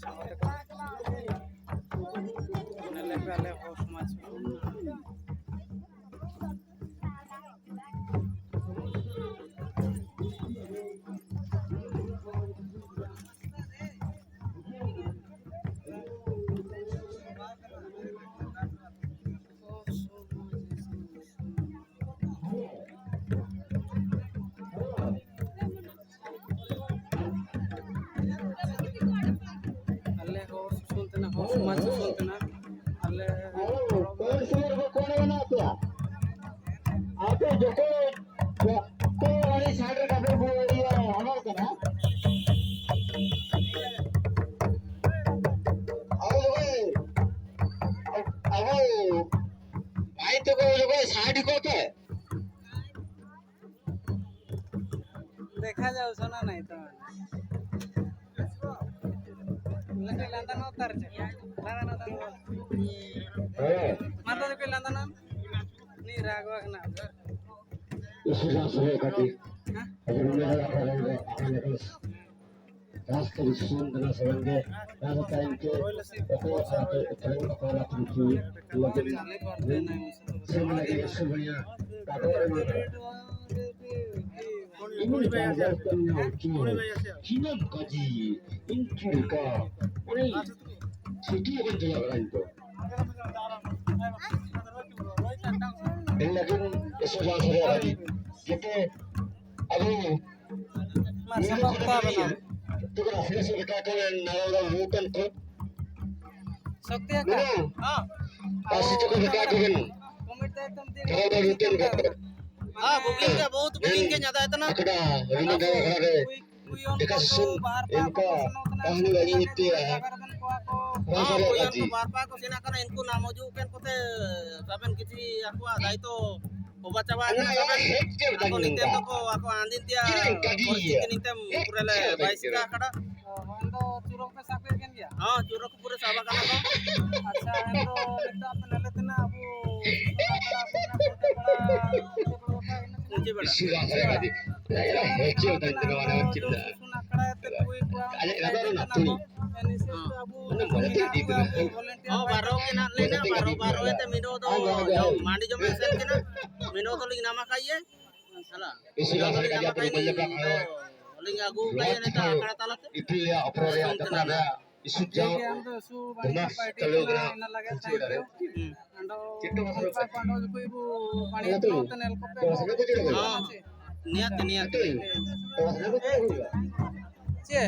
samate ko nele pale ho samaj alle ho susultana ho samaj susultana alle कौन सी मेरे को कौन बनाते हैं आपे जो को वाली साइड का पे बोल दिया हमारे को ना अब भाई तो को जो साइड को तो है देखा जाओ सुना नहीं तो लंडन लंदन उतर लंदन माता जो के लंदन नहीं रागवाग ना इसी रास्ते का दी अगर मेरा आपने रास्ते विश्वास करना समझे रास्ते टाइम के तो आते टाइम का कॉल आती थी लेकिन सब लगे इससे बढ़िया काटोरे में ini belajar tentang Cina kaji ini ka ini city akan jalan itu ini lagi sesuatu saya lagi kita abu masa bakta bana tu kan hasil sekitar nalar bukan tu sakti ka ha pasti tu kan kita kan komite tum din kalau dah rutin kan हां booking का बहुत booking के ज्यादा इतना अकड़ा अभी ना क्या कर रहे देखा सुन इनका कहानी लगी इतनी है बार को सेना करना इनको ना मौजूद केन कोते साबन किसी aqua दाई तो ओबा चावा ना साबन ako nintem to ko ako andin tia politik nintem purale 22 ka kada ando churok pe sakwe gen gya हां churok pure saba kana ko अच्छा ando lekta apne letina abu sudah saya tadi kecil dan mana kecil ada ada nanti mana boleh di oh baro kena lena baro ete mino to mandi jo mesen kena mino to ling nama kaiye salah sudah saya tadi apa boleh ling agu kaiye neta akara talat itu ya operasi yang ada isu jauh benar kalau kena niat niat Terus aku cie